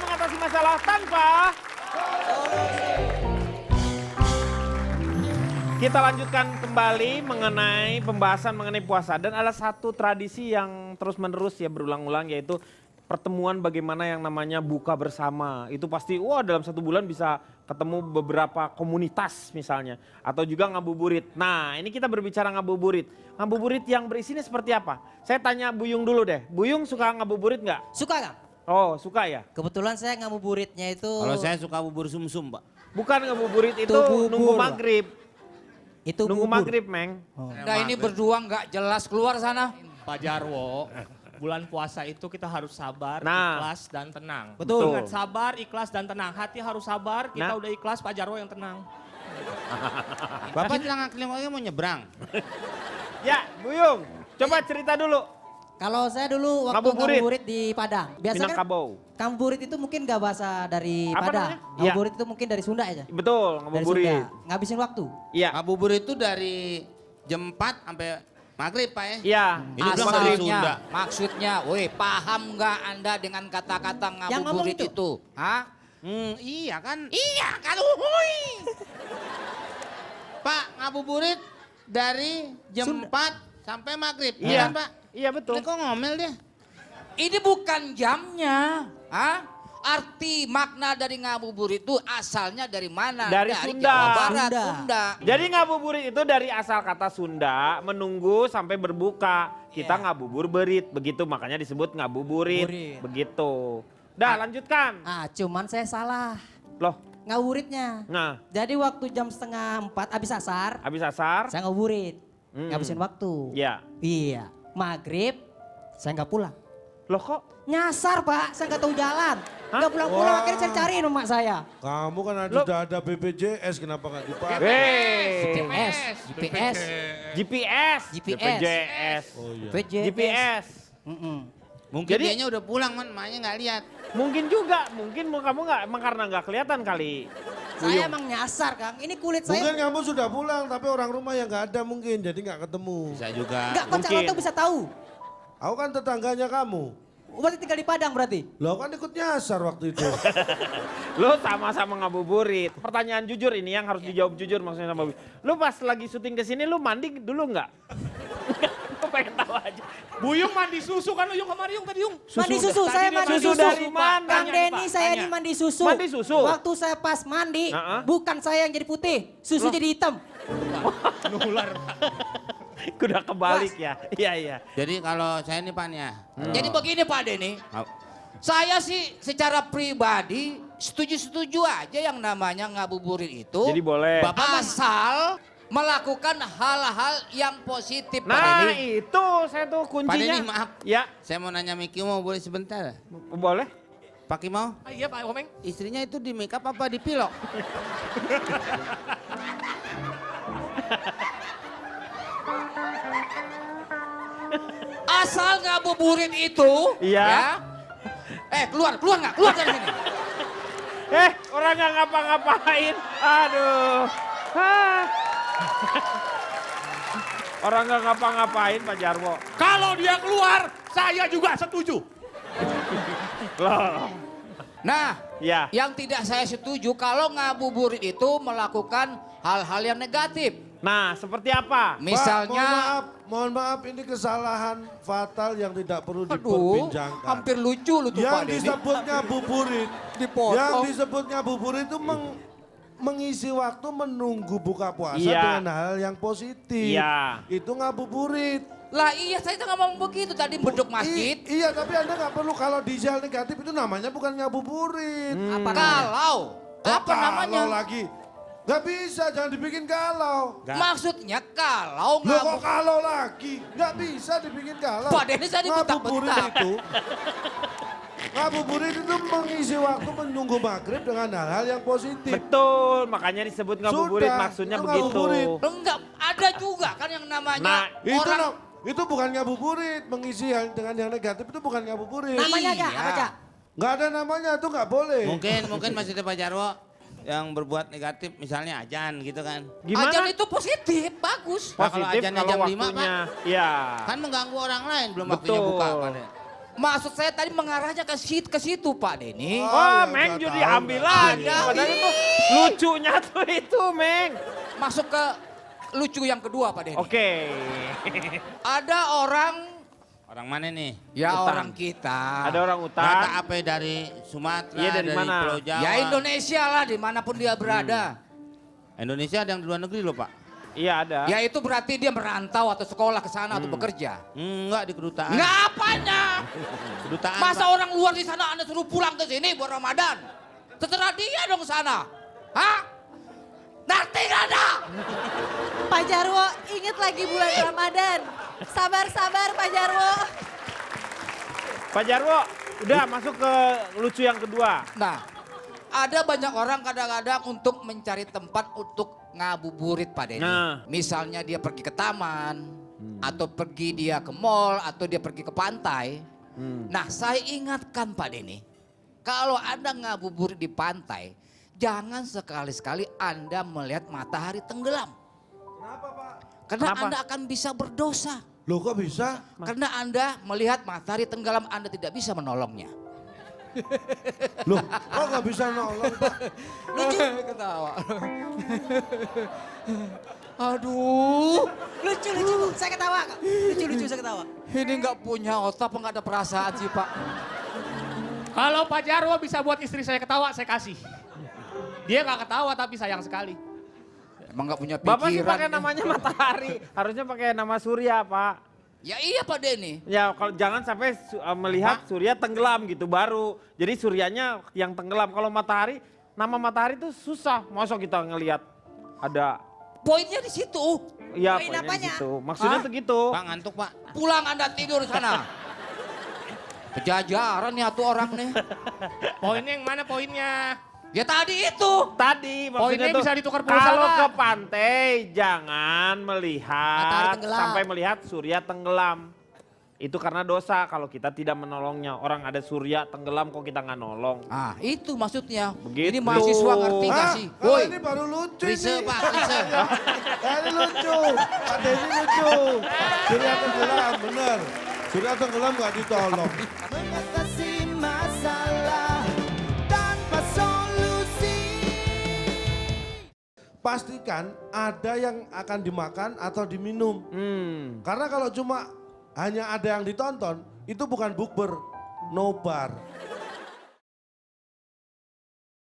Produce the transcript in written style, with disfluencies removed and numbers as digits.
mengatasi masalah tanpa Kita lanjutkan kembali mengenai pembahasan mengenai puasa. Dan ada satu tradisi yang terus-menerus ya berulang-ulang, yaitu pertemuan bagaimana yang namanya buka bersama. Itu pasti dalam 1 bulan bisa ketemu beberapa komunitas misalnya. Atau juga ngabuburit. Nah ini kita berbicara ngabuburit. Ngabuburit yang berisinya seperti apa? Saya tanya Buyung dulu deh. Buyung suka ngabuburit nggak? Suka nggak? Oh suka ya? Kebetulan saya ngabuburitnya itu. Kalau saya suka bubur sumsum, Pak. Bukan ngabuburit itu Bubur. nunggu maghrib. Itu Nunggu bubur. maghrib, Meng. Nah ini berdua nggak jelas, keluar sana. Pak Jarwo, bulan puasa itu kita harus sabar, Nah. ikhlas dan tenang. Betul. Ingat sabar, ikhlas dan tenang. Hati harus sabar, kita Nah. udah ikhlas, Pak Jarwo yang tenang. Bapak bilang lagi mau nyebrang. Ya, Buyung, coba cerita dulu. Kalau saya dulu waktu Ngabuburit. ngabuburit di Padang. Biasanya kan Minangkabau. ngabuburit itu mungkin gak bahasa dari Apa Padang. namanya? Ngabuburit itu mungkin dari Sunda aja. Betul, Dari ngabuburit. Sunda. Ngabisin waktu. Iya. Ngabuburit itu dari jam 4 sampai maghrib, Pak ya. Iya. Ini belum dari Sunda. Asalnya, maksudnya, woi paham nggak Anda dengan kata-kata Yang ngomong ngabuburit itu? itu? Hah? Iya kan. Iya kan, uhuy. Pak, ngabuburit dari jam Sunda. 4 sampai maghrib. Iya. Kan, Pak? Iya betul. Ini kok ngomel dia? Ini bukan jamnya. Hah? Arti makna dari ngabuburit itu asalnya dari mana? Dari Sunda. Jawa Barat, Sunda. Sunda. Jadi ngabuburit itu dari asal kata Sunda, menunggu sampai berbuka. Kita ngabubur berit, begitu makanya disebut ngabuburit. Burit. Begitu. Dah lanjutkan. Cuman saya salah. Loh, Ngabuburitnya. nah Jadi waktu jam 3:30 habis asar, habis asar. saya ngabuburit. Hmm. Ngabisin waktu. Iya. Iya. Maghrib, saya nggak pulang. Loh kok? Nyasar Pak, saya nggak tahu jalan. Hah? Nggak pulang-pulang, Wah. akhirnya saya cariin emak saya. Kamu kan Loh. sudah ada BPJS, kenapa nggak dipakai? Hei. GPS, GPS, GPS. GPS. BPJS. Oh iya. VJS. GPS. Mm-mm. Mungkin Jadi- dianya udah pulang, man. Maknya nggak lihat. Mungkin juga, mungkin kamu nggak, emang karena nggak kelihatan kali. Saya emang nyasar Kang, ini kulit saya. Mungkin kamu sudah pulang, tapi orang rumah yang nggak ada mungkin, jadi nggak ketemu. Bisa juga. Enggak, kok calon mungkin. tuh bisa tahu. Aku kan tetangganya kamu. Berarti tinggal di Padang berarti. Lo kan ikut nyasar waktu itu. Lo sama-sama ngabuburit. Pertanyaan jujur ini yang harus dijawab jujur maksudnya sama Bobby. Lo pas lagi syuting ke sini lo mandi dulu nggak? Gue pengen tahu aja. Buyung mandi susu kan, Yung kemarin Yung tadi Yung. Mandi susu, Tadi saya dia mandi susu susu. dari mana? Kang Tanya nih, Denny Pak, saya tanya. di mandi susu. Mandi susu? Waktu saya pas mandi, Heeh. bukan saya yang jadi putih, susu jadi hitam. Nular. Udah kebalik ya. Iya iya. Jadi kalau saya nih, Pak nih ya. Jadi begini Pak Denny, saya sih secara pribadi setuju-setuju aja yang namanya ngabuburit itu. Jadi boleh. Bapak Asal melakukan hal-hal yang positif Pak Nah Denny. itu saya tuh Pak kuncinya. Denny, maaf. Ya Saya mau nanya Miki mau boleh sebentar? boleh. Pak Kimau, Ah, iya Pak Komeng. istrinya itu di make up apa di pilok? Asal ngabuburit itu, Iya. keluar nggak? Keluar dari sini. Orang nggak ngapa-ngapain. Aduh. Hah. Orang nggak ngapa-ngapain Pak Jarwo. Kalau dia keluar, saya juga setuju. Loh. Nah, Ya. yang tidak saya setuju kalau ngabuburit itu melakukan hal-hal yang negatif. Nah seperti apa? Pak, Misalnya, mohon maaf, ini kesalahan fatal yang tidak perlu aduh, diperbincangkan. hampir lucu lu tuh Pak Yang Denny. disebut ngabuburit, Dipotong. yang disebut ngabuburit itu mengisi waktu menunggu buka puasa Iya. dengan hal yang positif. Iya. Itu ngabuburit. Lah iya saya tuh ngomong begitu tadi beduk masjid. Iya, tapi Anda nggak perlu kalau di hal negatif itu namanya bukan ngabuburit. Apa kalau apa Kalau namanya? lagi. Nggak bisa, jangan dibikin galau. Maksudnya kalau Loh kok kalau lagi? Nggak bisa dibikin galau. Pak Denny saya Ngabuburit dibentak-bentak. itu, ngabuburit itu mengisi waktu menunggu maghrib dengan hal-hal yang positif. Betul, makanya disebut ngabuburit Sudah, maksudnya itu begitu. ngabuburit. Enggak, ada juga kan yang namanya Nah, Itu bukan ngabuburit, mengisi hal dengan yang negatif itu bukan ngabuburit. Namanya aja, Iya. apa Cak? Nggak ada namanya, itu nggak boleh. Mungkin maksudnya Pak Jarwo yang berbuat negatif misalnya ajan gitu kan. Gimana? ajan itu positif, bagus. Nah, kalau Positif ajannya kalau jam 5, waktunya. Iya. Kan mengganggu orang lain belum Betul. waktunya buka Pak. Maksud saya tadi mengarahnya ke situ Pak Denny. Oh, ya Meng udah jadi tahu, ambil nggak lagi. ada. Padahal itu lucunya tuh itu, Meng. Masuk ke lucu yang kedua Pak Denny. Oke. Ada orang, Orang mana nih? ya Hutan. orang kita. Ada orang Rata hutan. apa dari Sumatera, Iya, dari mana? Pulau Jawa. Ya Indonesia lah dimanapun dia berada. Indonesia ada yang di luar negeri loh Pak. Iya ada. Ya itu berarti dia merantau atau sekolah ke sana atau bekerja. Enggak di kedutaan. Nggak apanya? Kedutaan. Masa Pak. orang luar di sana Anda suruh pulang ke sini buat Ramadan? Terserah dia dong sana. Hah? Ngerti nggak ada? Pak Jarwo, ingat lagi bulan Ramadan. Sabar-sabar Pak Jarwo. Pak Jarwo, udah masuk ke lucu yang kedua. Nah, ada banyak orang kadang-kadang untuk mencari tempat untuk ngabuburit Pak Denny. Nah. Misalnya dia pergi ke taman, atau pergi dia ke mall, atau dia pergi ke pantai. Nah, saya ingatkan Pak Denny, kalau Anda ngabuburit di pantai, jangan sekali-sekali Anda melihat matahari tenggelam. Kenapa Pak? Karena Kenapa? Anda akan bisa berdosa. Loh kok bisa? Karena Anda melihat matahari tenggelam, Anda tidak bisa menolongnya. Loh kok nggak bisa nolong Pak? Ketawa. Aduh, Lucu-lucu, saya ketawa Kak. Lucu-lucu saya ketawa. ini nggak punya otak apa nggak ada perasaan sih Pak? Kalau Pak Jarwo bisa buat istri saya ketawa, saya kasih. Dia nggak ketawa tapi sayang sekali. Emang nggak punya pikiran. Bapak sih pakai nih. namanya matahari. Harusnya pakai nama surya, Pak. Ya iya Pak Denny. Ya kalau jangan sampai melihat surya tenggelam gitu baru. Jadi suryanya yang tenggelam. Kalau matahari, nama matahari itu susah. Masa kita ngelihat ada Poinnya di situ. ya Poin poinnya di apanya? situ. Maksudnya Hah? tuh gitu. Pak ngantuk Pak. Pulang Anda tidur sana. Pejajaran nih atuh orang nih. Poinnya yang mana poinnya? Ya tadi itu. Tadi maksudnya Poinnya tuh bisa ditukar pulsa, kalau Pak. ke pantai jangan Matahari melihat tenggelam. sampai melihat surya tenggelam. Itu karena dosa kalau kita tidak menolongnya. Orang ada surya tenggelam kok kita nggak nolong. Ah itu maksudnya. Begitu. Ini mahasiswa ngerti nggak Hah? sih? Kalau Woi. ini baru lucu Rise ini. Pak, Rise. Ini lucu. Pak Denny lucu. Surya tenggelam, bener. Surya tenggelam nggak ditolong. Mengatasi masalah tanpa solusi. Pastikan ada yang akan dimakan atau diminum. Karena kalau cuma hanya ada yang ditonton, itu bukan bukber, nobar.